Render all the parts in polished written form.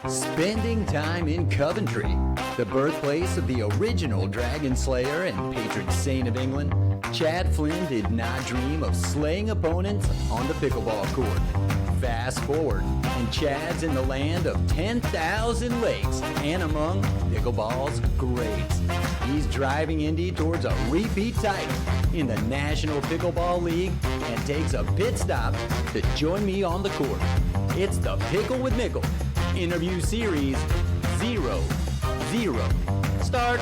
Spending time in Coventry, the birthplace of the original Dragon Slayer and patron saint of England, Chad Flynn did not dream of slaying opponents on the pickleball court. Fast forward, and Chad's in the land of 10,000 lakes and among pickleball's greats. He's driving Indy towards a repeat title in the National Pickleball League and takes a pit stop to join me on the court. It's the Pickle with Mickle interview series 0-0. Start.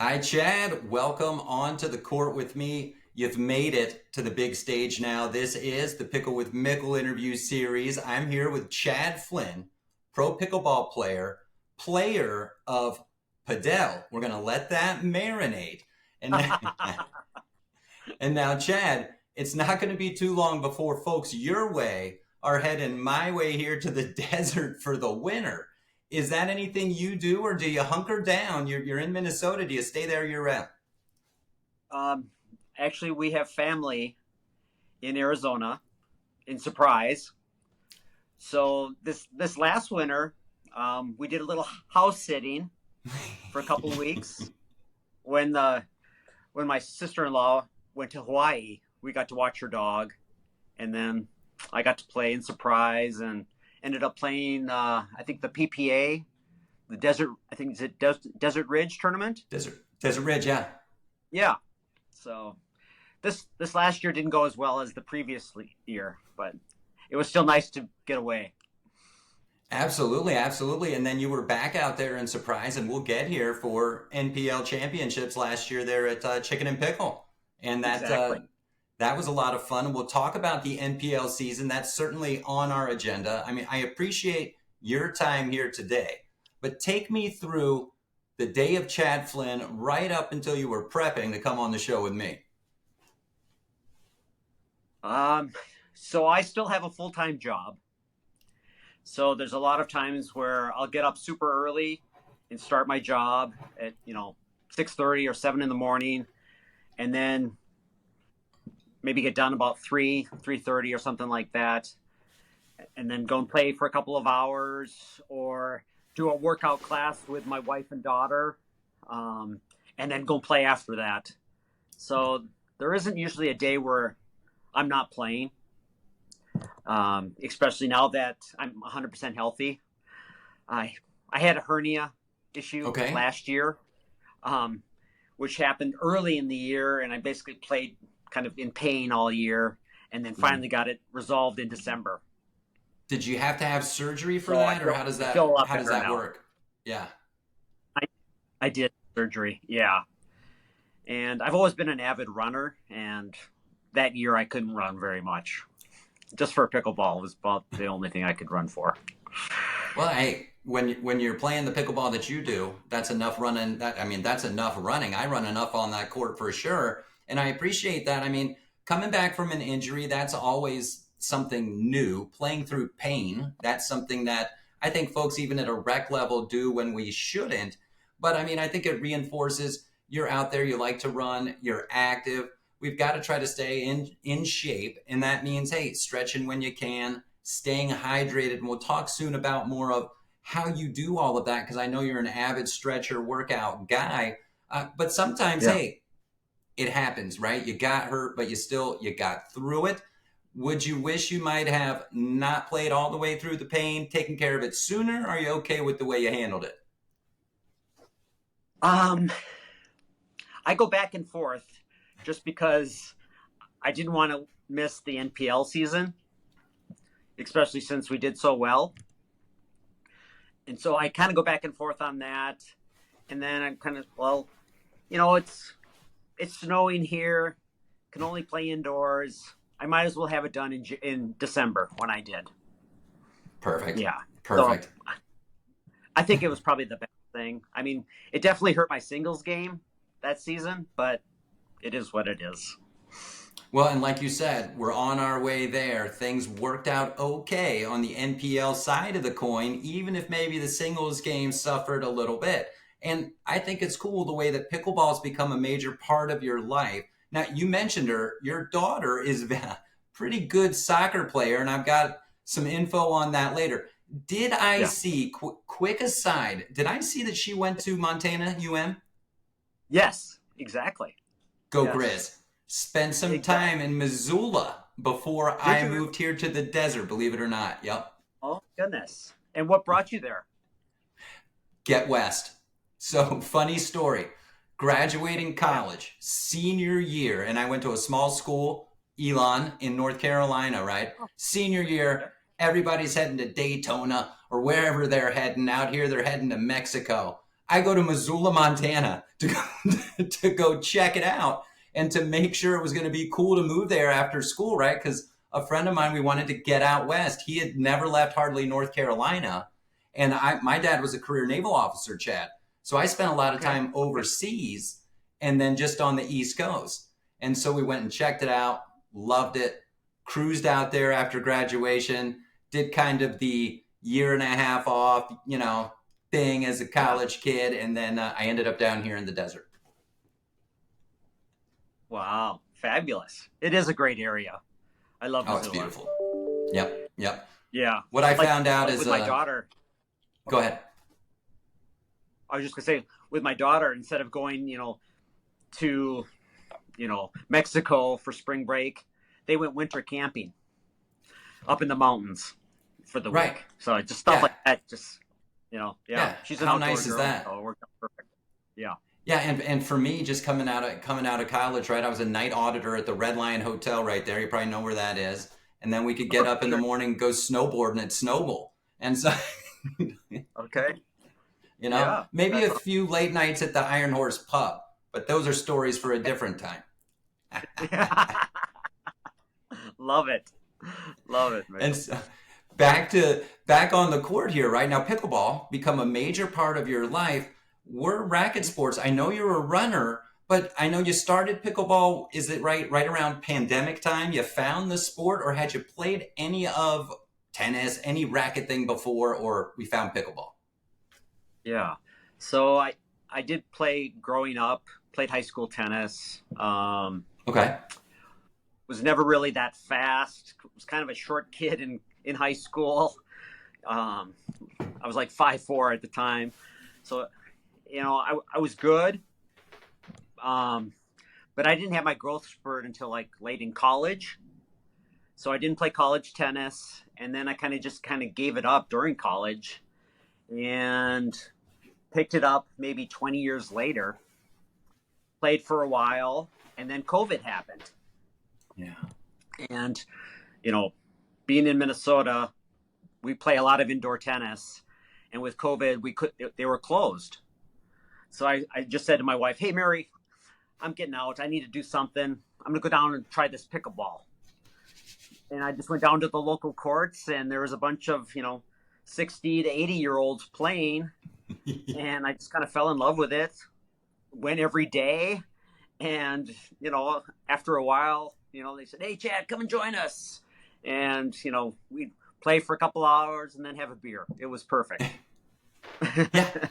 Hi, Chad. Welcome onto the court with me. You've made it to the big stage now. This is the Pickle with Mickle interview series. I'm here with Chad Flynn, pro pickleball player of Padel. We're going to let that marinate. And now, Chad, it's not going to be too long before folks your way are heading my way here to the desert for the winter. Is that anything you do, or do you hunker down? You're in Minnesota. Do you stay there year round? Actually, we have family in Arizona, in Surprise. So this last winter, we did a little house sitting for a couple of weeks. When my sister-in-law went to Hawaii, we got to watch her dog, and then I got to play in Surprise and ended up playing, I think the PPA, the Desert, I think it's a Desert Ridge tournament. Desert Ridge, yeah. Yeah. So this last year didn't go as well as the previous year, but it was still nice to get away. Absolutely, absolutely. And then you were back out there in Surprise, and we'll get here for NPL championships last year there at Chicken and Pickle. And that was a lot of fun. And we'll talk about the NPL season. That's certainly on our agenda. I mean, I appreciate your time here today, but take me through the day of Chad Flynn right up until you were prepping to come on the show with me. So I still have a full-time job. So there's a lot of times where I'll get up super early and start my job at, 6:30 or 7 in the morning, and then maybe get done about 3:30 or something like that, and then go and play for a couple of hours or do a workout class with my wife and daughter, and then go play after that. So there isn't usually a day where I'm not playing, especially now that I'm 100% healthy. I had a hernia issue last year, which happened early in the year, and I basically played kind of in pain all year, and then finally got it resolved in December. Did you have to have surgery for that, or how does that work? Yeah. I did surgery, yeah. And I've always been an avid runner, and that year I couldn't run very much. Just for pickleball, it was about the only thing I could run for. Well, hey, when you're playing the pickleball that you do, that's enough running. That's enough running. I run enough on that court for sure. And I appreciate that. I mean, coming back from an injury, that's always something new. Playing through pain, that's something that I think folks even at a rec level do when we shouldn't. But I mean, I think it reinforces you're out there, you like to run, you're active. We've got to try to stay in shape. And that means, hey, stretching when you can, staying hydrated. And we'll talk soon about more of how you do all of that, because I know you're an avid stretcher workout guy. But sometimes, hey, it happens, right? You got hurt, but you got through it. Would you wish you might have not played all the way through the pain, taken care of it sooner? Or are you okay with the way you handled it? I go back and forth just because I didn't want to miss the NPL season, especially since we did so well. And so I kind of go back and forth on that. And then I'm kind of, it's snowing here, can only play indoors. I might as well have it done in December when I did. Perfect. Yeah. Perfect. So I think it was probably the best thing. I mean, it definitely hurt my singles game that season, but it is what it is. Well, and like you said, we're on our way there. Things worked out okay on the NPL side of the coin, even if maybe the singles game suffered a little bit. And I think it's cool the way that pickleball has become a major part of your life. Now, you mentioned her, your daughter is a pretty good soccer player, and I've got some info on that later. Did I Yeah. see, quick aside, did I see that she went to Montana UM? Yes, exactly. Go Yes, Grizz. Spent some time exactly. in Missoula before Did I you? moved here to the desert, believe it or not. Yep. Oh, goodness. And what brought you there? Get West. So, funny story. Graduating Yeah. college, senior year, and I went to a small school, Elon, in North Carolina, right? Oh, Senior year, okay. everybody's heading to Daytona or wherever they're heading. Out here, they're heading to Mexico. I go to Missoula, Montana to go, to go check it out and to make sure it was going to be cool to move there after school, right? Because a friend of mine, we wanted to get out west. He had never left hardly North Carolina. And my dad was a career naval officer, Chad. So I spent a lot of Okay. time Okay. overseas and then just on the East Coast. And so we went and checked it out, loved it, cruised out there after graduation, did kind of the year and a half off, thing as a Yeah. college kid. And then I ended up down here in the desert. Wow. Fabulous. It is a great area. I love Oh, it's Missoula. beautiful. Yep. Yep. Yeah. What I Like found out like is, with my daughter. go ahead. I was just gonna say with my daughter, instead of going, to, Mexico for spring break, they went winter camping up in the mountains for the Right. week. So just stuff Yeah. like that. Just, yeah. Yeah. She's an How outdoor nice is girl, that? so it worked out perfect. Yeah. Yeah, and for me, just coming out of college, right? I was a night auditor at the Red Lion Hotel right there. You probably know where that is. And then we could get For up in the sure. morning, go snowboarding at Snowball. And so, Okay. Yeah. maybe That's a few late nights at the Iron Horse pub, but those are stories for a different time. yeah. Love it. Love it, And Mickle. so, back on the court here, right now, pickleball become a major part of your life. We're racket sports. I know you're a runner, but I know you started pickleball. Is it right around pandemic time? You found the sport, or had you played any of tennis, any racket thing before, or we found pickleball? Yeah. So I did play growing up, played high school tennis. Okay. Was never really that fast. Was kind of a short kid in high school. Um, I was like 5'4" at the time. So, I was good. Um, but I didn't have my growth spurt until like late in college. So I didn't play college tennis. And then I kind of gave it up during college and picked it up maybe 20 years later, played for a while, and then COVID happened. Yeah. And, you know, being in Minnesota, we play a lot of indoor tennis. And with COVID, they were closed. So I just said to my wife, "Hey, Mary, I'm getting out. I need to do something. I'm going to go down and try this pickleball." And I just went down to the local courts, and there was a bunch of, 60 to 80-year-olds playing. And I just kind of fell in love with it. Went every day. And, after a while, they said, "Hey, Chad, come and join us." And, we'd play for a couple hours and then have a beer. It was perfect. Yeah.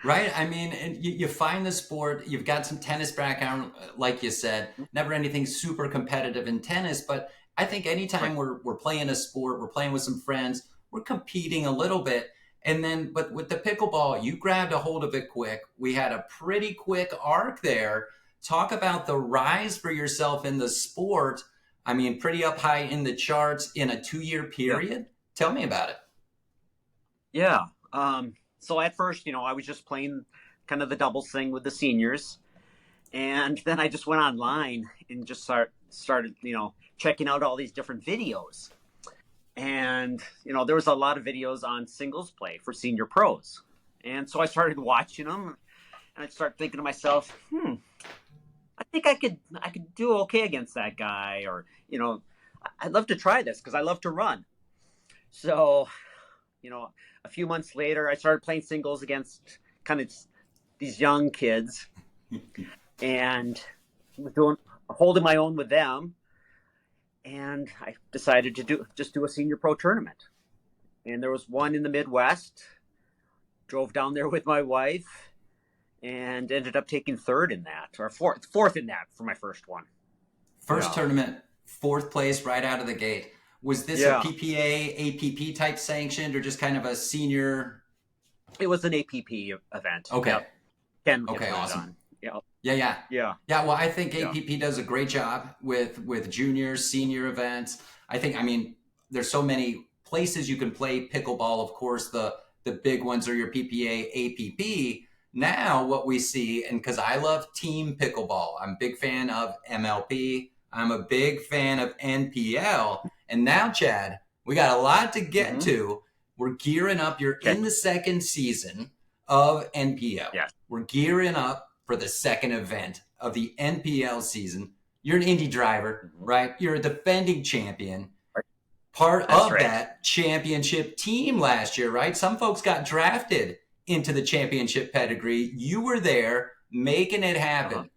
Right. I mean, and you find the sport, you've got some tennis background, like you said, never anything super competitive in tennis, but I think anytime Right. we're playing a sport, we're playing with some friends, we're competing a little bit. And then, but with the pickleball, you grabbed a hold of it quick. We had a pretty quick arc there. Talk about the rise for yourself in the sport. I mean, pretty up high in the charts in a 2 year Yeah. period. Tell me about it. Yeah. So at first, I was just playing kind of the doubles thing with the seniors. And then I just went online and just started, checking out all these different videos. And, there was a lot of videos on singles play for senior pros. And so I started watching them and I started thinking to myself, I think I could do okay against that guy, or, I'd love to try this because I love to run. So, a few months later, I started playing singles against kind of these young kids and was holding my own with them. And I decided to do a senior pro tournament. And there was one in the Midwest drove down there with my wife and ended up taking third in that, or fourth in that for my first one. First tournament, fourth place right out of the gate. Was this a PPA, APP type sanctioned, or just kind of a senior? It was an APP event. Okay. Yep. Ken okay, awesome. Yeah. Well, I think APP does a great job with juniors, senior events. I mean, there's so many places you can play pickleball. Of course, the big ones are your PPA, APP. Now what we see, and because I love team pickleball, I'm a big fan of MLP. I'm a big fan of NPL. And now, Chad, we got a lot to get to. We're gearing up. You're in the second season of NPL. Yes. We're gearing up for the second event of the NPL season. You're an indie driver, right? You're a defending champion. Part of that championship team last year, right? Some folks got drafted into the championship pedigree. You were there making it happen.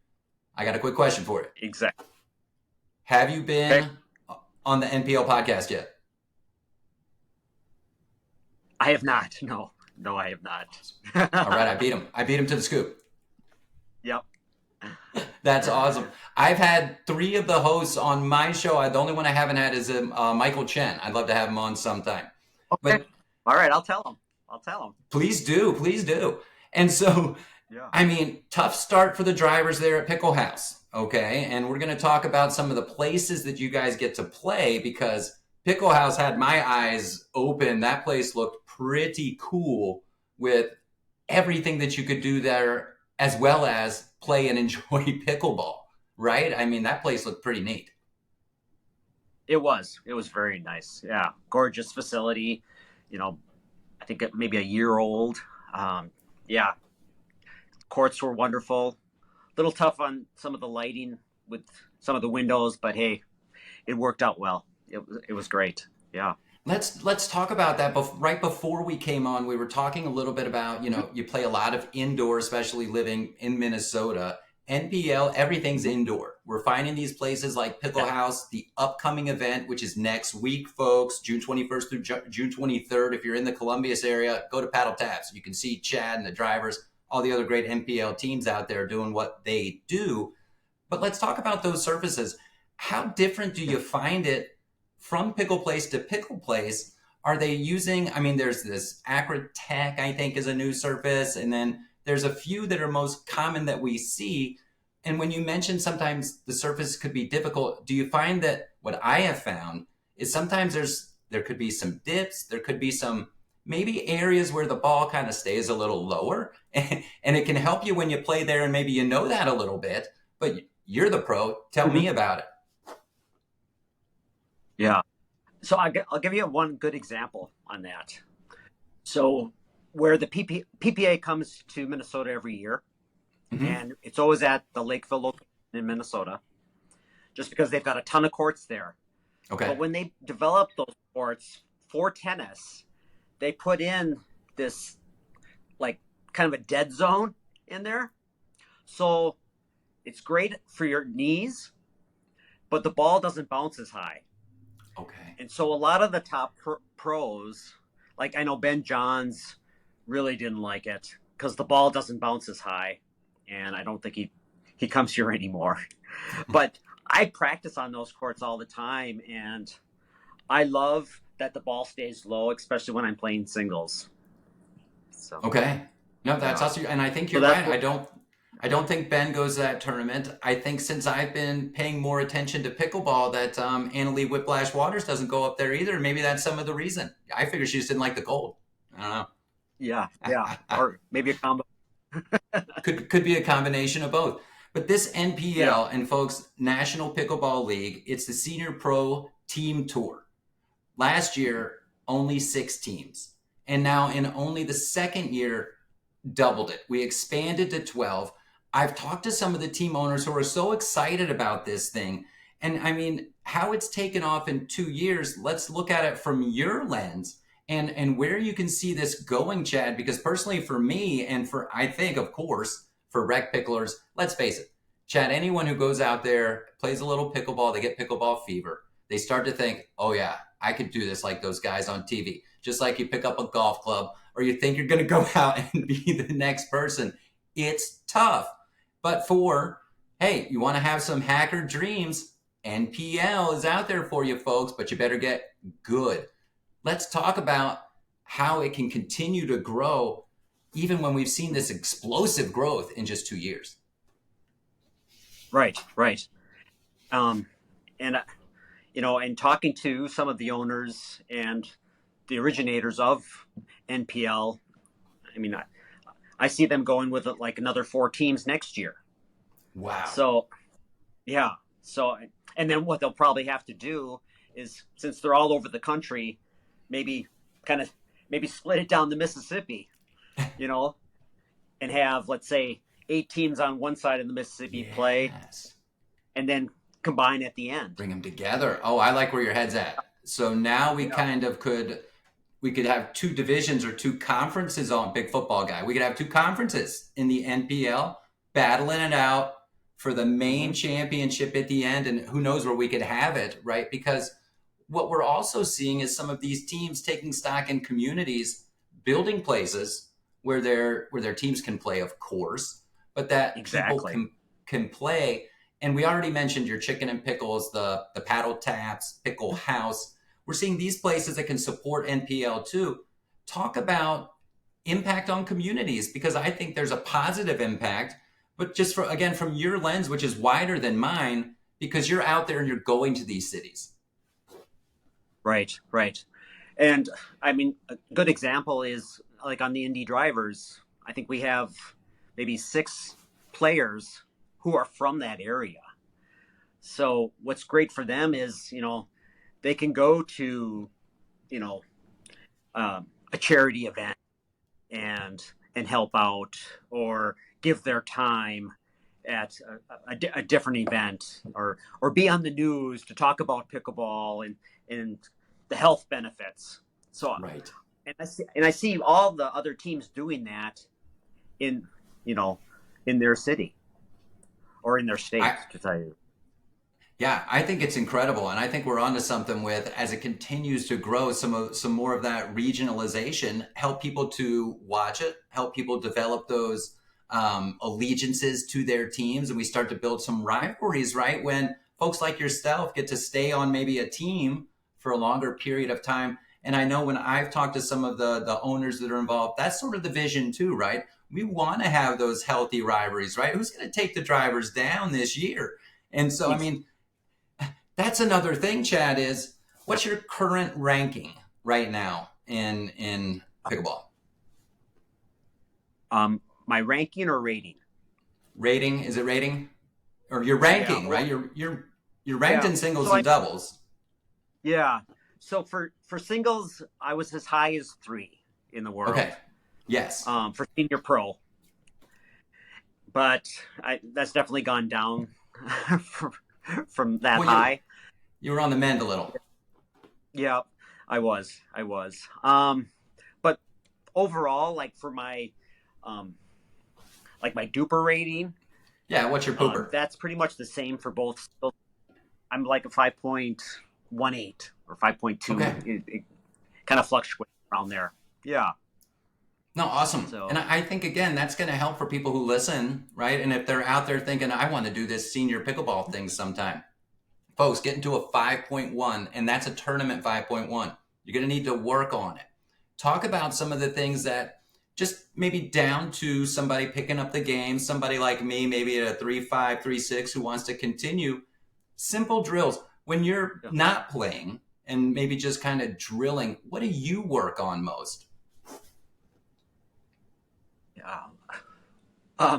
I got a quick question for you. Exactly. Have you been on the NPL podcast yet? I have not. No, I have not. All right, I beat him. I beat him to the scoop. Yep. That's awesome. I've had 3 of the hosts on my show. The only one I haven't had is Michael Chen. I'd love to have him on sometime. Okay. But, all right, I'll tell him. Please do. And so, I mean, tough start for the drivers there at Pickle House. Okay, and we're going to talk about some of the places that you guys get to play, because Pickle House had my eyes open. That place looked pretty cool with everything that you could do there, as well as play and enjoy pickleball, right? I mean, that place looked pretty neat. It was very nice. Yeah, gorgeous facility. I think maybe a year old. Courts were wonderful. A little tough on some of the lighting with some of the windows, but hey, it worked out well. It was great. Yeah. Let's talk about that. Right before we came on, we were talking a little bit about, you play a lot of indoor, especially living in Minnesota. NPL, everything's indoor. We're finding these places like Pickle House, the upcoming event, which is next week, folks, June 21st through June 23rd. If you're in the Columbus area, go to Paddle Tabs. You can see Chad and the drivers, all the other great NPL teams out there doing what they do. But let's talk about those surfaces. How different do you find it from Pickle Place to Pickle Place? Are they using, there's this Acrotech, I think, is a new surface, and then there's a few that are most common that we see. And when you mention sometimes the surface could be difficult, do you find that what I have found is sometimes there could be some dips, there could be some maybe areas where the ball kind of stays a little lower, and it can help you when you play there, and maybe you know that a little bit, but you're the pro. Tell me about it. Yeah. So I'll give you one good example on that. So where the PPA comes to Minnesota every year, and it's always at the Lakeville location in Minnesota, just because they've got a ton of courts there. Okay. But when they develop those courts for tennis, they put in this like kind of a dead zone in there. So it's great for your knees, but the ball doesn't bounce as high. Okay. And so a lot of the top pros, like I know Ben Johns, really didn't like it because the ball doesn't bounce as high, and I don't think he comes here anymore. But I practice on those courts all the time, and I love that the ball stays low, especially when I'm playing singles. So okay, no, that's awesome, and I think you're right. I don't think Ben goes to that tournament. I think since I've been paying more attention to pickleball, that Annalie Whiplash Waters doesn't go up there either. Maybe that's some of the reason. I figure she just didn't like the cold. I don't know. Yeah, or maybe a combo. could be a combination of both. But this NPL and folks, National Pickleball League, it's the Senior Pro Team Tour. Last year, only 6 teams, and now in only the second year, doubled it. We expanded to 12. I've talked to some of the team owners who are so excited about this thing. And how it's taken off in 2 years, let's look at it from your lens and where you can see this going, Chad, because personally for me and I think, of course, for rec picklers, let's face it, Chad, anyone who goes out there, plays a little pickleball, they get pickleball fever. They start to think, oh yeah, I could do this like those guys on TV. Just like you pick up a golf club or you think you're going to go out and be the next person. It's tough. But hey, you want to have some hacker dreams, NPL is out there for you, folks, but you better get good. Let's talk about how it can continue to grow, even when we've seen this explosive growth in just 2 years. Right. And and talking to some of the owners and the originators of NPL, I mean, I see them going with like another 4 teams next year. Wow. So, yeah. So, and then what they'll probably have to do is, since they're all over the country, maybe split it down the Mississippi, and have, let's say, 8 teams on one side of the Mississippi play, and then combine at the end. Bring them together. Oh, I like where your head's at. So now we could have 2 divisions or 2 conferences on Big Football Guy. We could have 2 conferences in the NPL battling it out for the main championship at the end. And who knows where we could have it, right? Because what we're also seeing is some of these teams taking stock in communities, building places where their teams can play, of course, but that people can play. And we already mentioned your Chicken and Pickles, the Paddle Taps, Pickle House. We're seeing these places that can support NPL too. Talk about impact on communities, because I think there's a positive impact, but just from your lens, which is wider than mine, because you're out there and you're going to these cities. Right. And I mean, a good example is like on the Indy Drivers. I think we have maybe 6 players who are from that area. So what's great for them is, they can go to, a charity event and help out, or give their time at a different event, or be on the news to talk about pickleball and the health benefits. So, right. And I see all the other teams doing that in their city or in their state, to tell you. Yeah, I think it's incredible, and I think we're onto something with, as it continues to grow, some more of that regionalization, help people to watch it, help people develop those allegiances to their teams, and we start to build some rivalries, right? When folks like yourself get to stay on maybe a team for a longer period of time. And I know when I've talked to some of the owners that are involved, that's sort of the vision too, right? We want to have those healthy rivalries, right? Who's going to take the Drivers down this year? And so, I mean, that's another thing, Chad, is what's your current ranking right now in pickleball? My ranking or rating? Rating? Is it rating? Or your ranking, right? You're ranked in singles and doubles. Yeah. So for singles, I was as high as 3 in the world. Okay. Yes. For senior pro. But that's definitely gone down from that high. You were on the mend a little. Yeah, I was. But overall, like for my my duper rating. Yeah, what's your pooper? That's pretty much the same for both. I'm like a 5.18 or 5.2. Okay. It kind of fluctuates around there. Yeah. No, awesome. So, and I think, again, that's going to help for people who listen, right? And if they're out there thinking, I want to do this senior pickleball thing sometime. Folks, get into a 5.1, and that's a tournament 5.1. You're going to need to work on it. Talk about some of the things that just maybe down to somebody picking up the game, somebody like me, maybe at a 3.5, 3.6 who wants to continue. Simple drills. When you're not playing and maybe just kind of drilling, what do you work on most?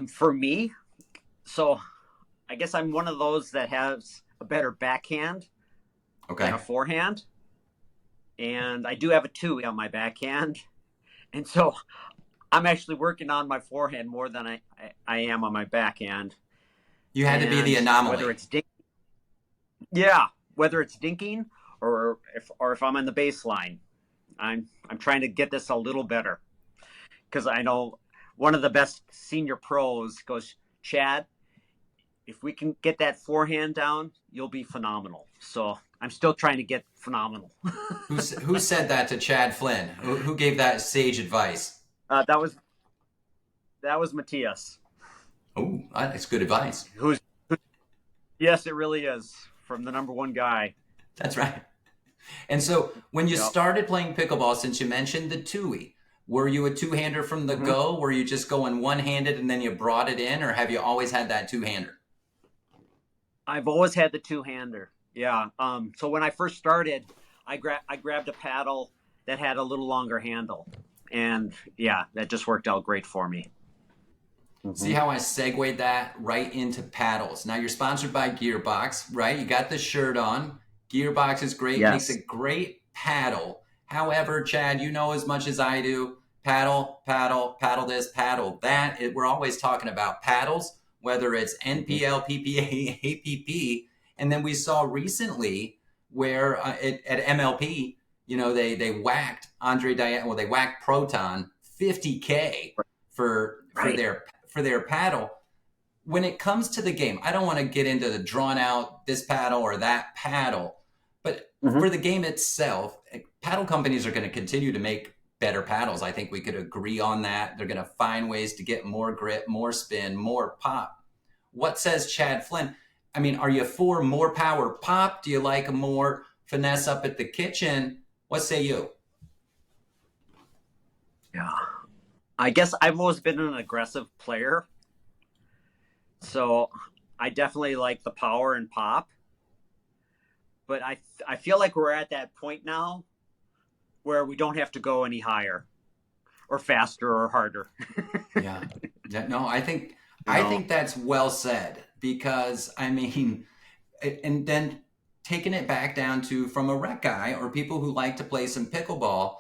For me, so I guess I'm one of those that has a better backhand than a forehand. And I do have a 2 on my backhand. And so I'm actually working on my forehand more than I am on my backhand. You had to be the anomaly. Whether it's dinking or if I'm on the baseline, I'm trying to get this a little better, because I know one of the best senior pros goes, Chad, if we can get that forehand down, you'll be phenomenal. So I'm still trying to get phenomenal. Who said that to Chad Flynn? Who gave that sage advice? That was Matthias. Oh, that's good advice. Who's Yes, it really is, from the number one guy. That's right. And so when you Yep. started playing pickleball, since you mentioned the two-y, were you a two-hander from the go? Were you just going one-handed and then you brought it in, or have you always had that two-hander? I've always had the two-hander. Yeah. So when I first started, I grabbed a paddle that had a little longer handle, and yeah, that just worked out great for me. See how I segued that right into paddles. Now you're sponsored by Gearbox, right? You got the shirt on. Gearbox is great, Yes. makes a great paddle. However, Chad, you know as much as I do, paddle, paddle, paddle this, paddle that. We're always talking about paddles, whether it's NPL, PPA, APP. And then we saw recently where at MLP, you know, they whacked they whacked Proton $50K for their paddle. When it comes to the game, I don't want to get into the drawn out this paddle or that paddle, but for the game itself, paddle companies are going to continue to make better paddles. I think we could agree on that. They're going to find ways to get more grip, more spin, more pop. What says Chad Flynn? I mean, are you for more power pop? Do you like more finesse up at the kitchen? What say you? Yeah. I guess I've always been an aggressive player, so I definitely like the power and pop. But I feel like we're at that point now where we don't have to go any higher or faster or harder. Yeah. No, I think that's well said, because I mean, and then taking it back down to from a rec guy or people who like to play some pickleball,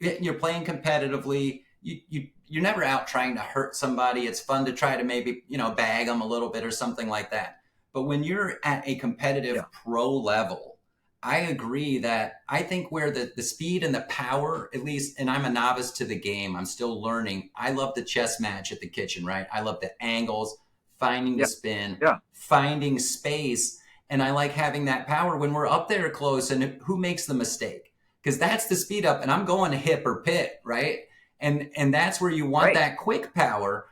you're playing competitively. You're never out trying to hurt somebody. It's fun to try to maybe, you know, bag them a little bit or something like that. But when you're at a competitive pro level, I agree that I think where the speed and the power, at least, and I'm a novice to the game, I'm still learning. I love the chess match at the kitchen, right? I love the angles, finding the spin, finding space. And I like having that power when we're up there close and who makes the mistake? Because that's the speed up, and I'm going hip or pit, right? And that's where you want that quick power.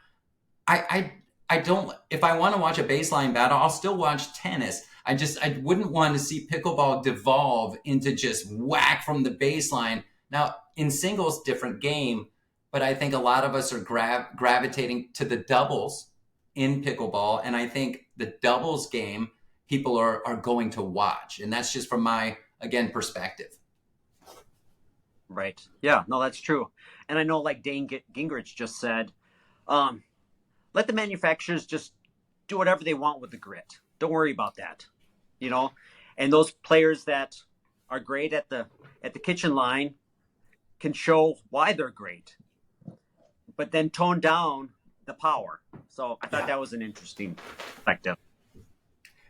I don't, if I want to watch a baseline battle, I'll still watch tennis. I wouldn't want to see pickleball devolve into just whack from the baseline. Now, in singles, different game, but I think a lot of us are gravitating to the doubles in pickleball. And I think the doubles game, people are going to watch. And that's just from my, again, perspective. Right. Yeah, no, that's true. And I know, like Dane Gingrich just said, let the manufacturers just do whatever they want with the grit. Don't worry about that, you know. And those players that are great at the kitchen line can show why they're great, but then tone down the power. So I thought that was an interesting perspective.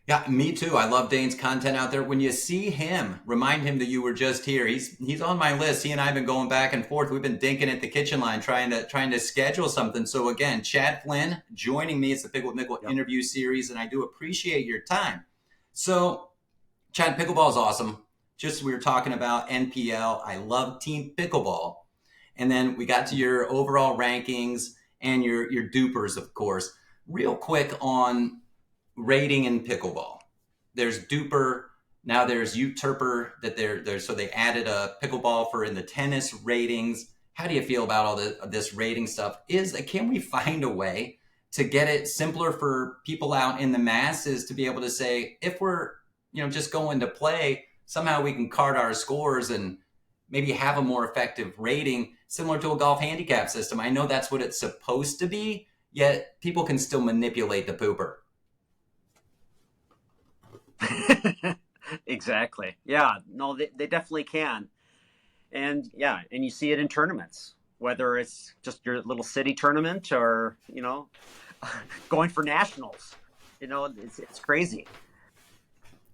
Yeah, me too. I love Dane's content out there. When you see him, remind him that you were just here. He's on my list. He and I have been going back and forth. We've been dinking at the kitchen line trying to schedule something. So again, Chad Flynn joining me. It's the Pickle with Mickle interview series, and I do appreciate your time. So, Chad, pickleball is awesome. Just we were talking about NPL. I love team pickleball. And then we got to your overall rankings and your dupers, of course. Real quick on rating in pickleball. There's duper, now there's usurper, that there's so they added a pickleball for in the tennis ratings. How do you feel about all this rating stuff? Can we find a way to get it simpler for people out in the masses to be able to say, if we're, you know, just going to play, somehow we can card our scores and maybe have a more effective rating similar to a golf handicap system? I know that's what it's supposed to be, yet people can still manipulate the pooper. Exactly. Yeah. No, they definitely can. And yeah, and you see it in tournaments, whether it's just your little city tournament or, you know, going for nationals. You know, it's crazy.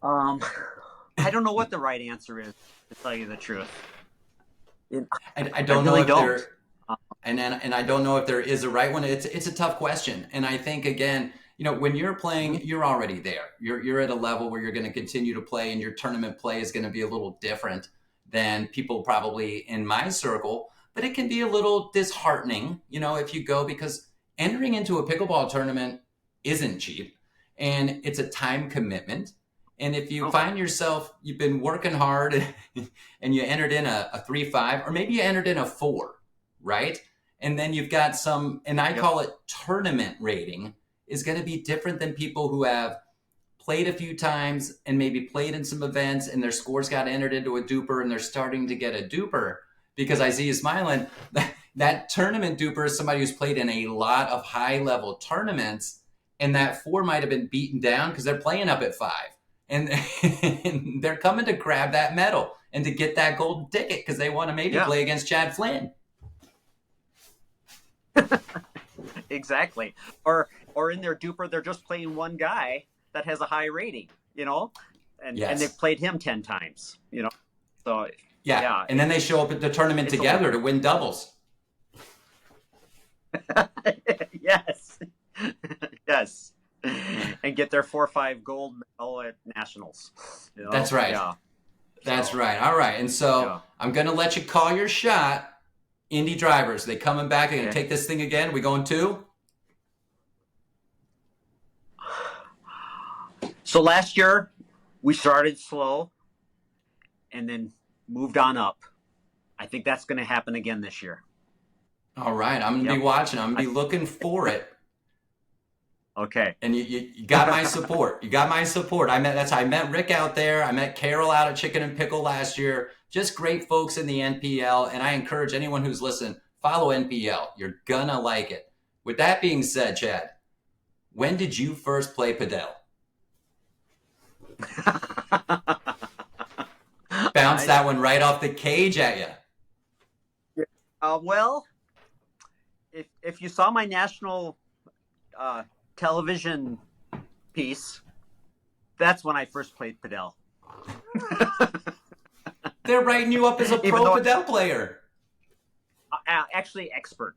I don't know what the right answer is, to tell you the truth. I don't know if there, and I don't know if there is a right one. It's a tough question, and I think again, when you're playing, you're already there. You're at a level where you're going to continue to play, and your tournament play is going to be a little different than people probably in my circle. But it can be a little disheartening, if you go, because entering into a pickleball tournament isn't cheap, and it's a time commitment. And if you find yourself, you've been working hard and you entered in a 3-5, or maybe you entered in a 4, right? And then you've got some, and I call it tournament rating, is going to be different than people who have played a few times and maybe played in some events and their scores got entered into a duper and they're starting to get a duper. Because I see you smiling, that tournament duper is somebody who's played in a lot of high level tournaments, and that 4 might have been beaten down because they're playing up at 5. And they're coming to grab that medal and to get that golden ticket because they want to maybe play against Chad Flynn. Exactly. Or in their duper, they're just playing one guy that has a high rating, and they've played him 10 times, So and then they show up at the tournament together to win doubles. Yes. Yes. And get their 4-5 gold medal at nationals. That's right. Yeah. That's right. All right. And so I'm going to let you call your shot. Indy drivers, they coming back. They're going to take this thing again. We going 2? So last year we started slow and then moved on up. I think that's going to happen again this year. All right. I'm going to be watching. I'm going to be looking for it. Okay. And you got my support. You got my support. I met Rick out there. I met Carol out at Chicken and Pickle last year. Just great folks in the NPL. And I encourage anyone who's listening, follow NPL. You're going to like it. With that being said, Chad, when did you first play Padel? Bounce that one right off the cage at you. Well, if you saw my national television piece, that's when I first played Padel. They're writing you up as a pro Padel player. Actually, expert.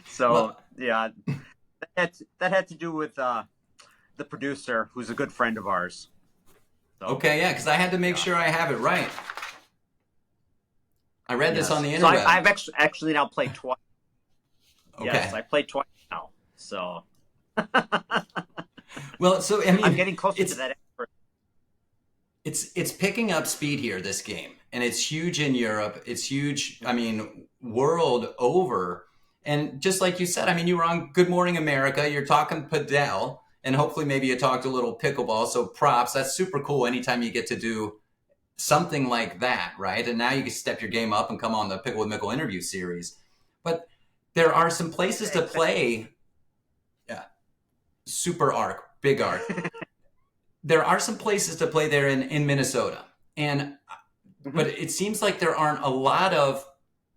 So, that had to do with the producer, who's a good friend of ours. So, okay, because I had to make sure I have it right. I read this on the internet. So I've actually now played twice. Okay. Yes, I played twice now. So. Well, so I mean, I'm getting closer to that expert. It's picking up speed here, this game, and it's huge in Europe. It's huge, world over. And just like you said, you were on Good Morning America. You're talking Padel, and hopefully maybe you talked a little pickleball. So props. That's super cool. Anytime you get to do something like that, right? And now you can step your game up and come on the Pickle with Mickle interview series. But there are some places to play. Yeah, super arc, big arc. There are some places to play there in Minnesota, but it seems like there aren't a lot of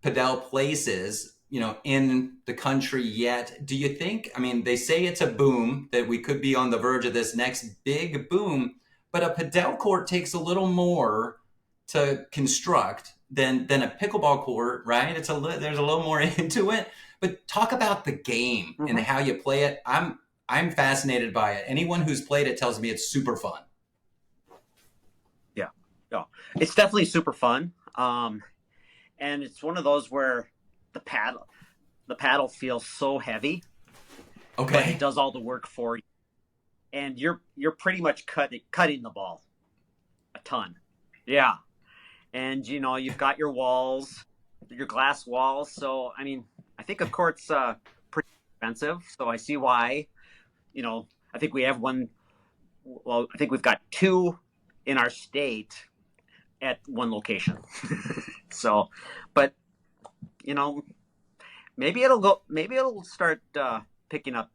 Padel places, in the country yet. Do you think? They say it's a boom, that we could be on the verge of this next big boom. But a Padel court takes a little more to construct than a pickleball court, right? There's a little more into it. But talk about the game and how you play it. I'm fascinated by it. Anyone who's played it tells me it's super fun. Yeah, it's definitely super fun. And it's one of those where the paddle feels so heavy. Okay. But it does all the work for you. And you're pretty much cutting the ball a ton. Yeah. And, you've got your walls, your glass walls. So, I think a court's pretty expensive. So I see why, I think we have one. Well, I think we've got 2 in our state at one location. So, but, maybe it'll start picking up.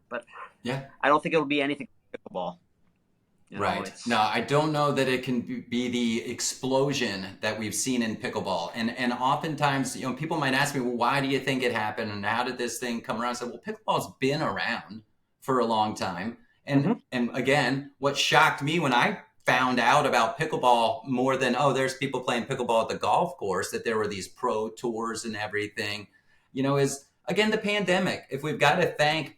But I don't think it'll be anything pickleball. Right. No, I don't know that it can be the explosion that we've seen in pickleball. And oftentimes, people might ask me, well, why do you think it happened? And how did this thing come around? I said, well, pickleball's been around for a long time. And again, what shocked me when I found out about pickleball more than, there's people playing pickleball at the golf course, that there were these pro tours and everything, is again, the pandemic, if we've got to thank,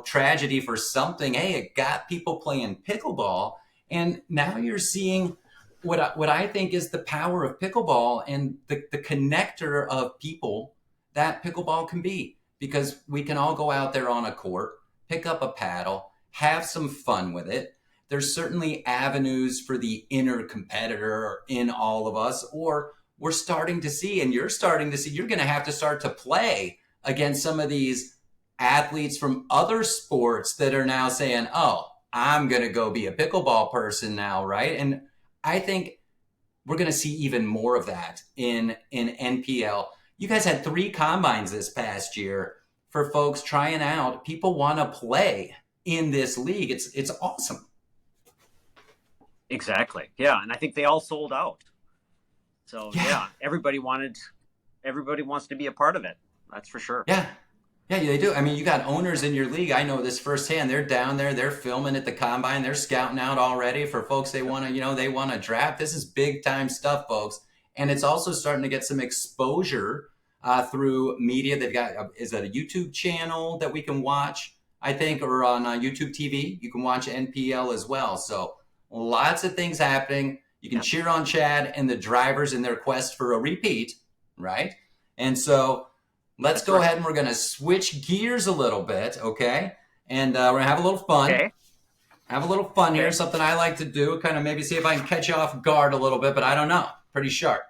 tragedy for something, hey, it got people playing pickleball. And now you're seeing what I think is the power of pickleball and the connector of people that pickleball can be, because we can all go out there on a court, pick up a paddle, have some fun with it. There's certainly avenues for the inner competitor in all of us, or we're starting to see, and you're starting to see, you're going to have to start to play against some of these athletes from other sports that are now saying, oh, I'm going to go be a pickleball person now, right? And I think we're going to see even more of that in NPL. You guys had 3 combines this past year for folks trying out. People want to play in this league. It's awesome. Exactly. Yeah, and I think they all sold out. So yeah, everybody wants to be a part of it. That's for sure. Yeah, they do. I mean, you got owners in your league. I know this firsthand. They're down there. They're filming at the combine. They're scouting out already for folks they want to, they want to draft. This is big time stuff, folks. And it's also starting to get some exposure through media. They've got, is that a YouTube channel that we can watch, I think, or on YouTube TV? You can watch NPL as well. So lots of things happening. You can cheer on Chad and the drivers in their quest for a repeat, right? And so let's go ahead and we're going to switch gears a little bit, okay? And we're going to have a little fun. Okay. Have a little fun here, something I like to do, kind of maybe see if I can catch you off guard a little bit, but I don't know. Pretty sharp.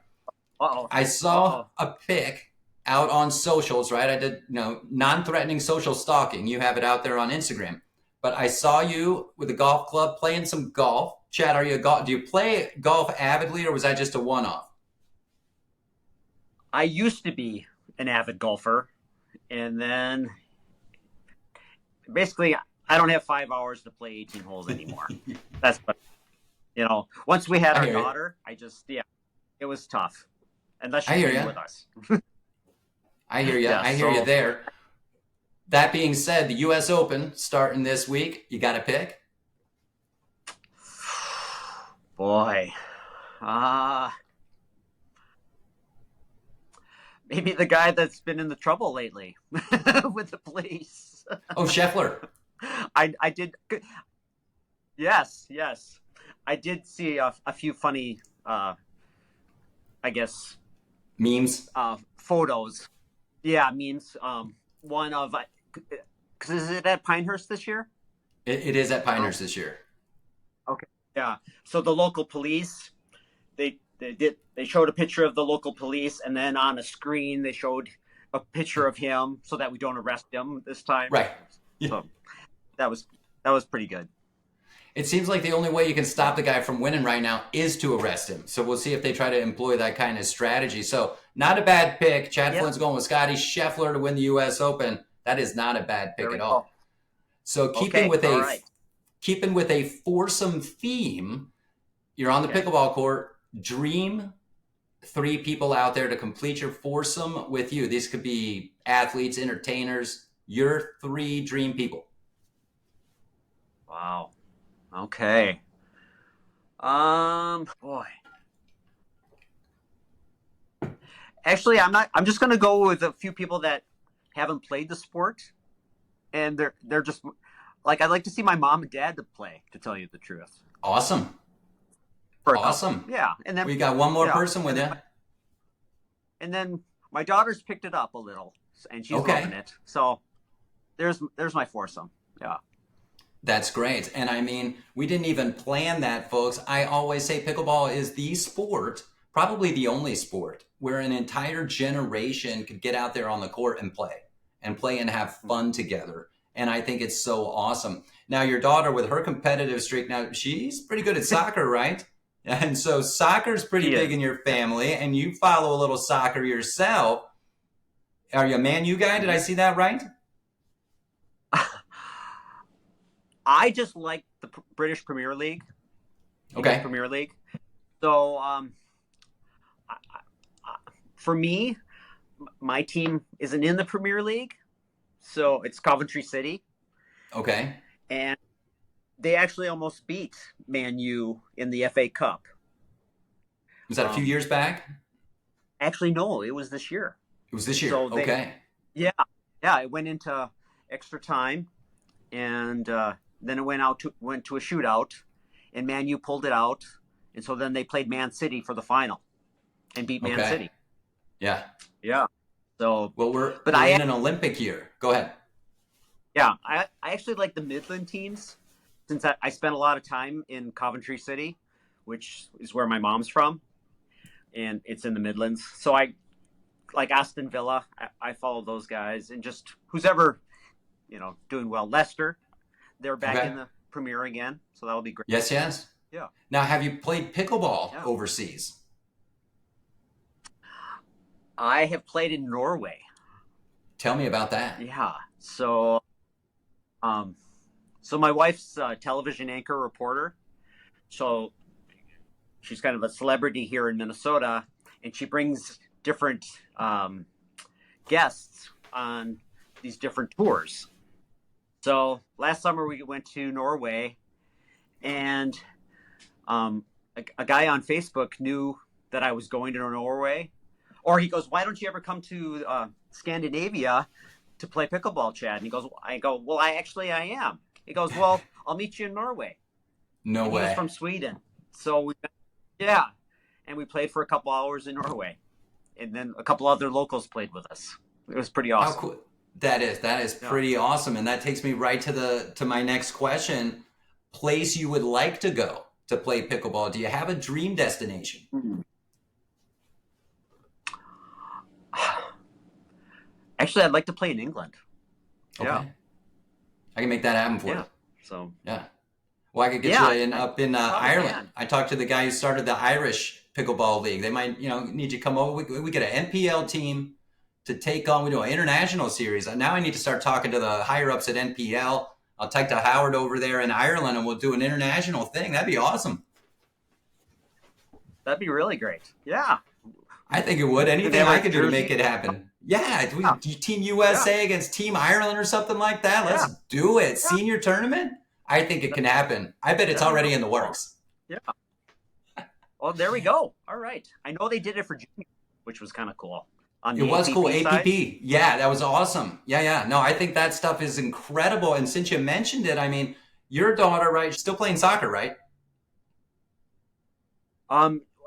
I saw a pic out on socials, right? I did, non-threatening social stalking. You have it out there on Instagram. But I saw you with a golf club playing some golf. Chad, do you play golf avidly, or was that just a one-off? I used to be an avid golfer, and then basically I don't have 5 hours to play 18 holes anymore. That's what, once we had our daughter, it was tough. Unless she played with us. I hear you. Yeah, I hear you there. That being said, the U.S. Open starting this week. You got a pick? Boy. Maybe the guy that's been in the trouble lately with the police. Oh, Scheffler. I did. Yes. I did see a few funny, I guess, memes. Photos. Yeah, memes. One of, because is it at Pinehurst this year? It is at Pinehurst this year. Okay. Yeah. So the local police, they showed a picture of the local police, and then on a screen they showed a picture of him so that we don't arrest him this time. Right. So that was pretty good. It seems like the only way you can stop the guy from winning right now is to arrest him. So we'll see if they try to employ that kind of strategy. So not a bad pick. Chad Flynn's going with Scotty Scheffler to win the U.S. Open. That is not a bad pick at all. So keeping with a foursome theme, you're on the pickleball court. Dream 3 people out there to complete your foursome with you. These could be athletes, entertainers. Your 3 dream people. Wow. Okay. Boy. Actually, I'm just going to go with a few people that haven't played the sport, and they're just like, I'd like to see my mom and dad to play, to tell you the truth. Awesome. Awesome. Yeah. And then we got one more person with you. And then my daughter's picked it up a little, and she's loving it. So there's my foursome. Yeah. That's great. And I mean, we didn't even plan that, folks. I always say pickleball is the sport, probably the only sport, where an entire generation could get out there on the court and play and have fun together. And I think it's so awesome. Now, your daughter, with her competitive streak, now she's pretty good at soccer, right? And so soccer's pretty big in your family, and you follow a little soccer yourself. Are you a Man U guy? Did I see that right? I just like the British Premier League. Okay. Premier League. So, for me, my team isn't in the Premier League, so it's Coventry City. Okay. And they actually almost beat Man U in the FA Cup. Was that a few years back? Actually, no, it was this year. It was this year. So okay. Yeah, yeah. It went into extra time, and then it went to a shootout, and Man U pulled it out, and so then they played Man City for the final and beat Man Okay. City. Yeah. Yeah. So, Well, we're but we're in an Olympic year. Go ahead. I actually like the Midland teams since I spent a lot of time in Coventry City, which is where my mom's from, and it's in the Midlands. So I like Aston Villa. I follow those guys, and just who's ever doing well. Leicester, they're back Okay. in the Premier again, so that'll be great. Yes, yes. Yeah, Now, have you played pickleball yeah. overseas? I have played in Norway. Tell me about that. Yeah. Um, so my wife's a television anchor reporter. So she's kind of a celebrity here in Minnesota, and she brings different guests on these different tours. So last summer we went to Norway, and a guy on Facebook knew that I was going to Norway, or he goes, "Why don't you ever come to Scandinavia to play pickleball, Chad?" And I go, "Well, I am." He goes, "Well, I'll meet you in Norway." No And he was way. from Sweden, so yeah, and we played for a couple hours in Norway, and then a couple other locals played with us. It was pretty How awesome. cool. That is Yeah. pretty awesome. And that takes me right to my next question. Place you would like to go to play pickleball. Do you have a dream destination? Actually, I'd like to play in England. Yeah, Okay. I can make that happen for yeah. you. So Yeah. Well, I could get yeah, you I up in probably Ireland. can. I talked to the guy who started the Irish Pickleball League. They might, need you to come over. We get an NPL team to take on. We do an international series. Now I need to start talking to the higher ups at NPL. I'll talk to Howard over there in Ireland, and we'll do an international thing. That'd be awesome. That'd be really great. Yeah. I think it would. Do they Anything have I a could do to make jersey? it happen. Yeah, Yeah, Team yeah, USA against Team Ireland or something like that. yeah, Let's do it. yeah. Senior tournament. I think it That- can happen. I bet it's That'd be already really in the cool. works. Yeah. Oh, there we go. All right. I know they did it for junior, which was kind of cool on It the was cool. APP side. APP. Yeah, that was awesome. Yeah, yeah. No, I think that stuff is incredible. And since you mentioned it, I mean, your daughter, right? She's still playing soccer, right?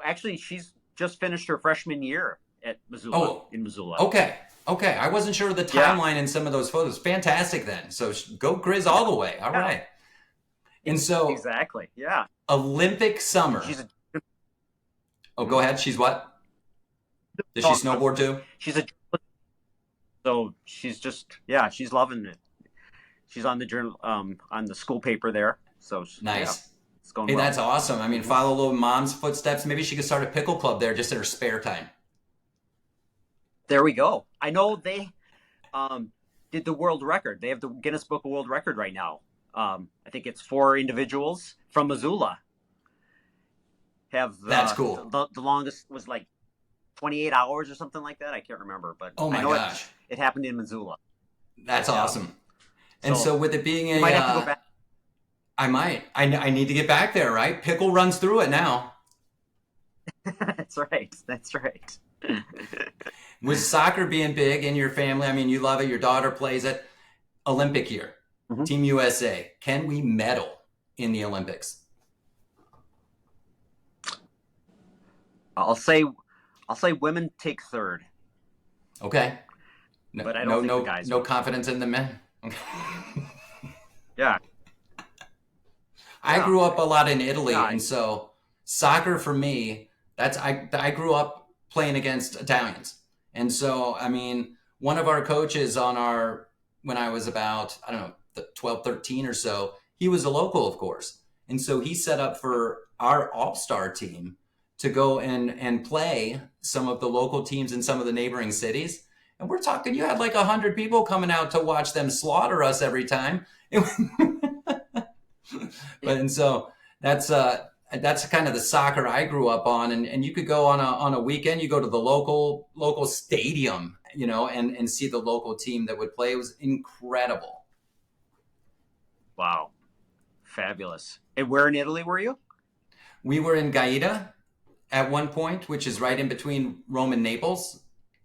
Actually, she's just finished her freshman year at Missoula Oh, in Missoula. okay. Okay. I wasn't sure of the Yeah, timeline in some of those photos. Fantastic then. So go Grizz all the way. All yeah, right. And so exactly. Yeah, Olympic and summer. she's a Oh, go ahead. She's what? Does she snowboard too? she's a so she's just she's loving it. She's on the journal on the school paper there. So yeah, Nice. it's going Hey, well. that's awesome. I mean, Mhm. follow little mom's footsteps. Maybe she could start a pickle club there just in her spare time. There we go. I know they did the world record. They have the Guinness Book of World Record right now. I think it's 4 individuals from Missoula have That's cool. the longest was like 28 hours or something like that. I can't remember, but Oh I my know gosh. it happened in Missoula. That's Yeah. awesome. And So so with it being you a, might have to go back. I might. I need to get back there, right? Pickle runs through it now. That's right. That's right. With soccer being big in your family, I mean, you love it. Your daughter plays it. Olympic year, Mhm. Team USA. Can we medal in the Olympics? I'll say women take third, Okay. No, but I don't no, think the no, guys no will. confidence in the men. Okay. Yeah. I Yeah. grew up a lot in Italy, Yeah. and so soccer for me, I grew up playing against Italians. And so, I mean, one of our coaches when I was about, I don't know, 12, 13 or so, he was a local, of course. And so he set up for our all-star team to go and play some of the local teams in some of the neighboring cities. And we're talking, you had like 100 people coming out to watch them slaughter us every time. And so that's kind of the soccer I grew up on. And you could go on a weekend, you go to the local stadium, and see the local team that would play. It was incredible. Wow. Fabulous. And where in Italy were you? We were in Gaeta at one point, which is right in between Rome and Naples.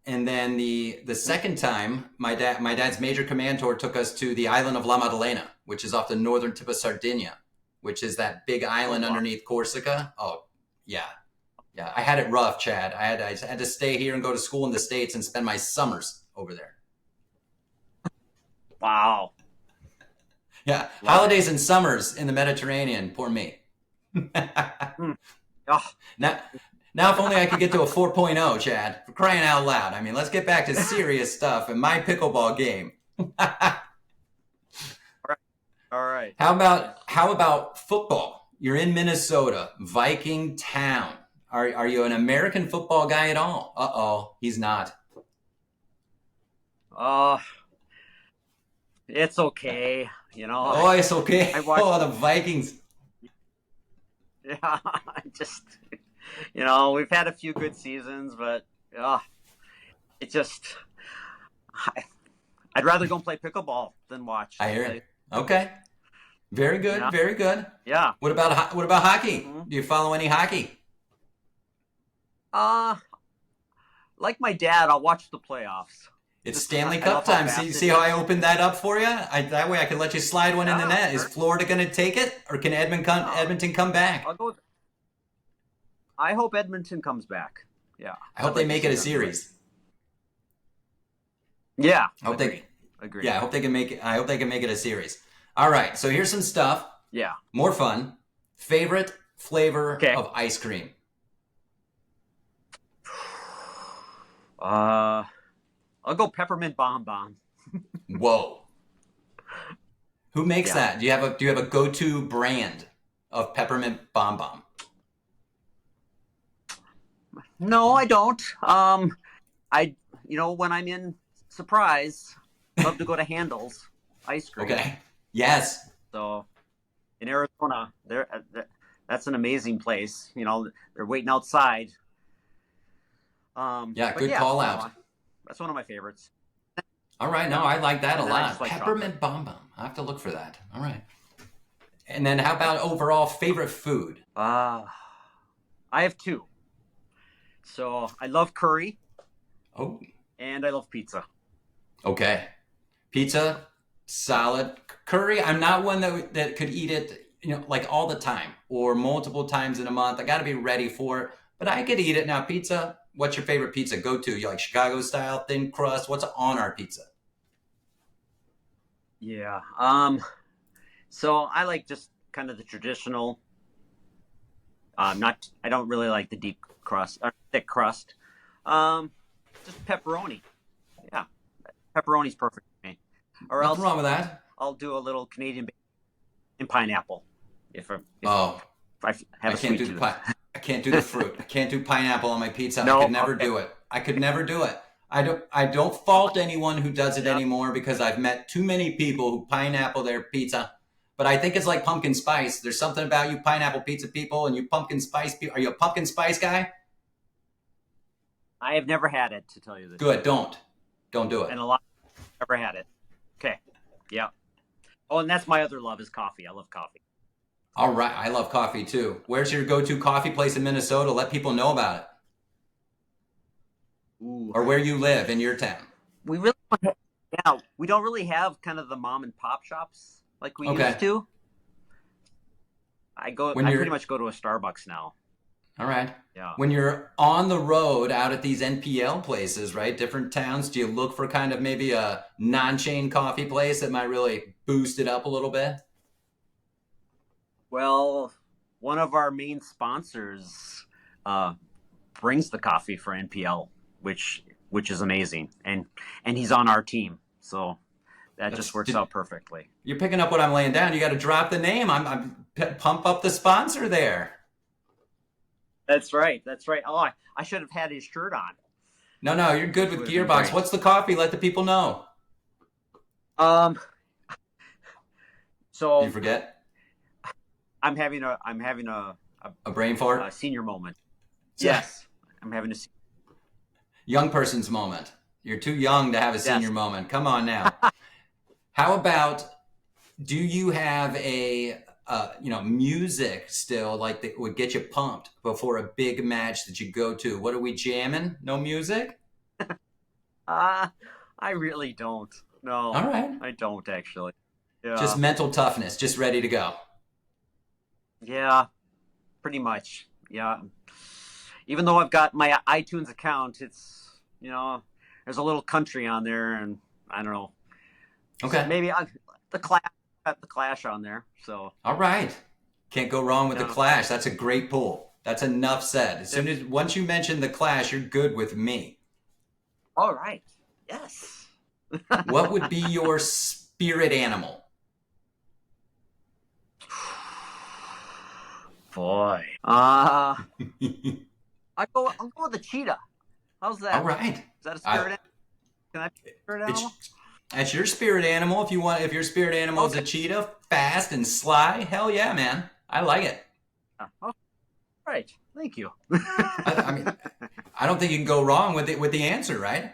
And then the second time, my dad's major command tour took us to the island of La Maddalena, which is off the northern tip of Sardinia, which is that big island underneath Corsica. Oh, yeah. Yeah, I had it rough, Chad. I had to stay here and go to school in the States and spend my summers over there. Wow. Yeah, holidays and summers in the Mediterranean. Poor me. Oh. Now, if only I could get to a 4.0, Chad. For crying out loud. I mean, let's get back to serious stuff in my pickleball game. All right. How about football? You're in Minnesota, Viking town. Are you an American football guy at all? Uh-oh, he's not. It's okay. Oh, it's okay. I the Vikings. Yeah, just, we've had a few good seasons, but it just, I'd rather go and play pickleball than watch. I hear it. Okay. Very good. Yeah. Very good. Yeah. What about hockey? Mm-hmm. Do you follow any hockey? Like my dad, I'll watch the playoffs. It's Stanley Cup time. See how I opened that up for you? That way I can let you slide one in the net. Sure. Is Florida going to take it, or can Edmonton come back? I hope Edmonton comes back. Yeah. I hope they make it a series. Yeah. Agree. Yeah, I hope they can make it. I hope they can make it a series. All right. So here's some stuff. Yeah. More fun. Favorite flavor of ice cream? I'll go peppermint bonbon. Whoa. Who makes that? Do you have a go-to brand of peppermint bonbon? No, I don't. When I'm in Surprise, I love to go to Handel's ice cream. Okay. Yes. So in Arizona, that's an amazing place. They're waiting outside. Good call out. That's one of my favorites. All right. No, I like that a lot. Like peppermint bonbon. I have to look for that. All right. And then how about overall favorite food? I have two. So I love curry. Oh. And I love pizza. Okay. Pizza, solid. Curry, I'm not one that could eat it, like all the time or multiple times in a month. I got to be ready for it, but I could eat it. Now, pizza, what's your favorite pizza go-to? You like Chicago style, thin crust? What's on our pizza? Yeah. So I like just kind of the traditional. I don't really like the deep crust or thick crust. Just pepperoni. Yeah, pepperoni's perfect for me. Or Nothing wrong with that. I'll do a little Canadian bacon and pineapple. If I have a sweet tooth. I can't do the fruit. I can't do pineapple on my pizza. No, I could never do it. I could never do it. I don't fault anyone who does it anymore, because I've met too many people who pineapple their pizza. But I think it's like pumpkin spice. There's something about you pineapple pizza people and you pumpkin spice people. Are you a pumpkin spice guy? I have never had it, to tell you the truth. Good. Don't do it. And a lot never had it. Okay. Yeah. Oh, and that's my other love is coffee. I love coffee. All right. I love coffee too. Where's your go-to coffee place in Minnesota? Let people know about it. Ooh. Or where you live in your town. We don't really have kind of the mom and pop shops like we used to. I pretty much go to a Starbucks now. All right. Yeah. When you're on the road out at these NPL places, right, different towns, do you look for kind of maybe a non-chain coffee place that might really boost it up a little bit? Well, one of our main sponsors brings the coffee for NPL, which is amazing, and he's on our team, so that just works out perfectly. You're picking up what I'm laying down. You got to drop the name. I'm pump up the sponsor there. That's right. Oh, I should have had his shirt on. No, you're good with Gearbox. What's the coffee? Let the people know. So you forget? I'm having a brain fart? A senior moment. Yes. I'm having a young person's moment. You're too young to have a senior moment. Come on now. How about, do you have a music still like that would get you pumped before a big match that you go to? What are we jamming? No music? I really don't. No, All right. I don't actually. Just Yeah. mental toughness, just ready to go. Yeah, pretty much. Yeah. Even though I've got my iTunes account, it's, there's a little country on there, and I don't know. Okay. Maybe the Clash, got the Clash on there. So, All right. Can't go wrong with the yeah. Clash. That's a great pull. That's enough said. Once you mention the Clash, you're good with me. All right. Yes. What would be your spirit animal? Boy. I'll go with the cheetah. How's that? All right. Is that a I, spirit animal? Can I be a spirit animal? that's your spirit animal. If your spirit animal is a cheetah, fast and sly, hell yeah, man. I like it. All right. Thank you. I mean, I don't think you can go wrong with the answer, right?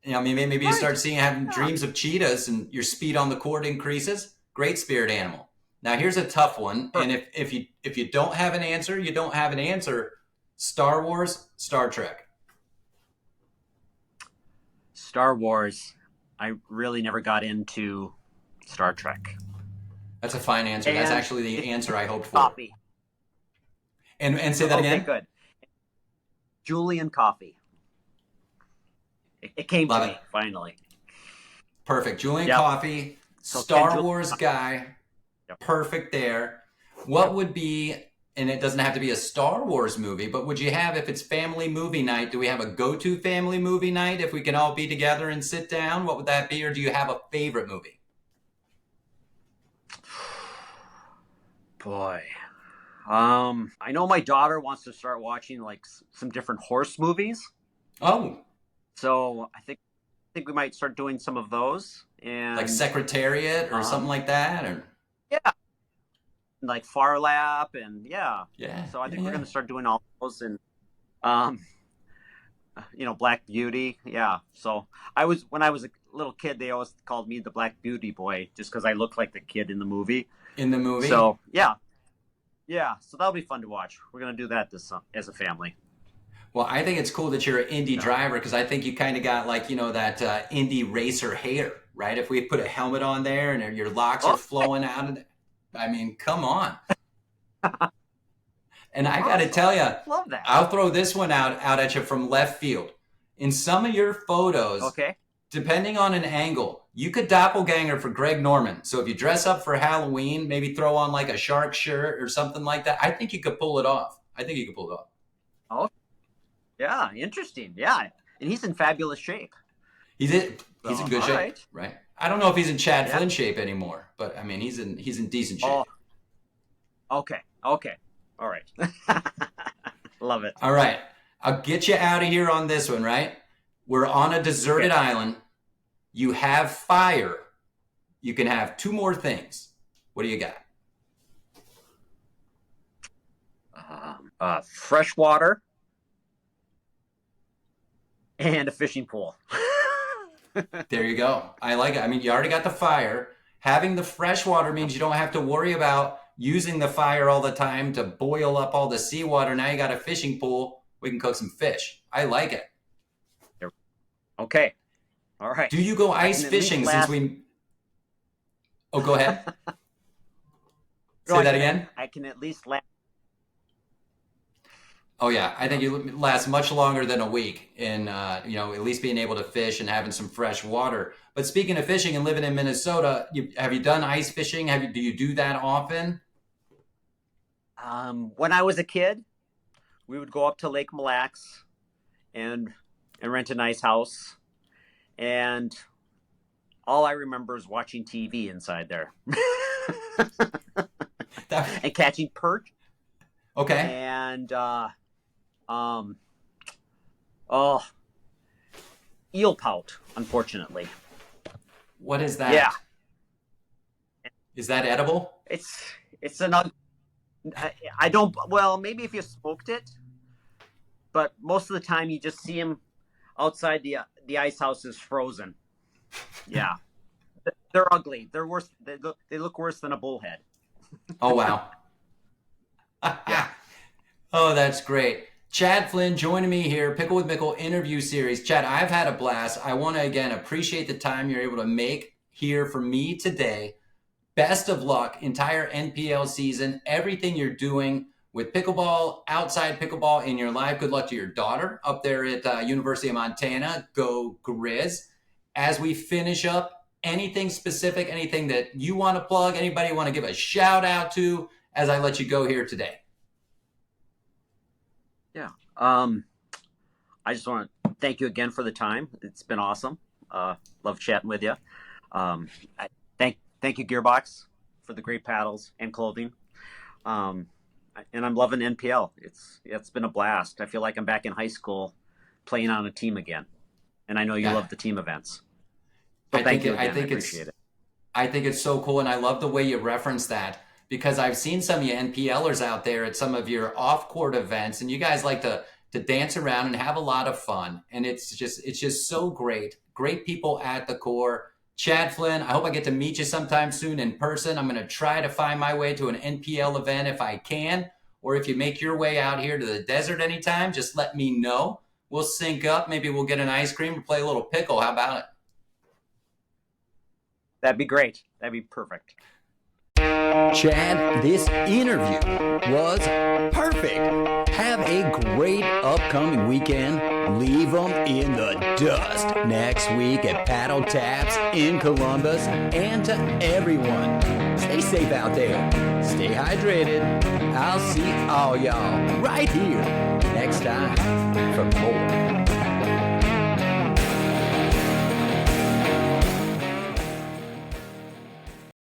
I mean, maybe you start having dreams of cheetahs and your speed on the court increases. Great spirit animal. Now here's a tough one, and if you don't have an answer, you don't have an answer. Star Wars, Star Trek. Star Wars. I really never got into Star Trek. That's a fine answer. That's actually the answer I hoped for. Coffee. And say that again. Okay, good. Julian Coffee. It came to me finally. Perfect. Julian Coffee, Star Wars guy. Yep. Perfect there. What would be, and it doesn't have to be a Star Wars movie, but would you have, if it's family movie night, do we have a go-to family movie night if we can all be together and sit down? What would that be? Or do you have a favorite movie? Boy. I know my daughter wants to start watching like some different horse movies. Oh. So I think we might start doing some of those, and like Secretariat or something like that, or like Far Lap, and yeah. So I think we're going to start doing all those, and Black Beauty, yeah. So when I was a little kid, they always called me the Black Beauty boy just because I looked like the kid in the movie. So yeah. So that'll be fun to watch. We're going to do that as a family. Well, I think it's cool that you're an Indy driver because I think you kind of got like, that Indy racer hair, right? If we put a helmet on there and your locks are flowing out of it, I mean, come on. And I got to tell you, love that. I'll throw this one out at you from left field. In some of your photos, depending on an angle, you could doppelganger for Greg Norman. So if you dress up for Halloween, maybe throw on like a shark shirt or something like that, I think you could pull it off. Oh, yeah, interesting. Yeah, and he's in fabulous shape. He's in good shape, right? I don't know if he's in Chad Flynn shape anymore, but I mean he's in decent shape. Okay, all right. Love it. All right, I'll get you out of here on this one. Right, we're on a deserted island. You have fire. You can have two more things. What do you got? Fresh water. And a fishing pool. There you go. I like it. I mean, you already got the fire. Having the fresh water means you don't have to worry about using the fire all the time to boil up all the seawater. Now you got a fishing pool. We can cook some fish. I like it. Okay. All right. Do you go ice fishing since we... Oh, go ahead. Say that again? I can at least last. Oh, yeah. I think you last much longer than a week in, at least being able to fish and having some fresh water. But speaking of fishing and living in Minnesota, have you done ice fishing? Do you do that often? When I was a kid, we would go up to Lake Mille Lacs and rent an ice house. And all I remember is watching TV inside there. And catching perch. Okay. And eel pout, unfortunately. What is that? Yeah. Is that edible? It's an I don't, well, maybe if you smoked it, but most of the time you just see them outside the ice house is frozen. Yeah. They're ugly. They're worse. They look worse than a bullhead. Oh, wow. Yeah. Oh, that's great. Chad Flynn joining me here, Pickle with Mickle interview series. Chad, I've had a blast. I want to again appreciate the time you're able to make here for me today. Best of luck, entire NPL season, everything you're doing with pickleball, outside pickleball in your life. Good luck to your daughter up there at University of Montana. Go Grizz. As we finish up, anything specific, anything that you want to plug, anybody you want to give a shout out to as I let you go here today? Yeah. I just want to thank you again for the time. It's been awesome. Love chatting with you. Thank you, Gearbox, for the great paddles and clothing. And I'm loving NPL. It's been a blast. I feel like I'm back in high school playing on a team again. And I know you love the team events. So thank you again. I appreciate it. I think it's so cool, and I love the way you reference that, because I've seen some of you NPLers out there at some of your off-court events, and you guys like to dance around and have a lot of fun. And it's just so great. Great people at the core. Chad Flynn, I hope I get to meet you sometime soon in person. I'm going to try to find my way to an NPL event if I can, or if you make your way out here to the desert anytime, just let me know. We'll sync up. Maybe we'll get an ice cream or play a little pickle. How about it? That'd be great. That'd be perfect. Chad, this interview was perfect. Have a great upcoming weekend. Leave them in the dust next week at Paddle Taps in Columbus. And to everyone, stay safe out there. Stay hydrated. I'll see all y'all right here next time.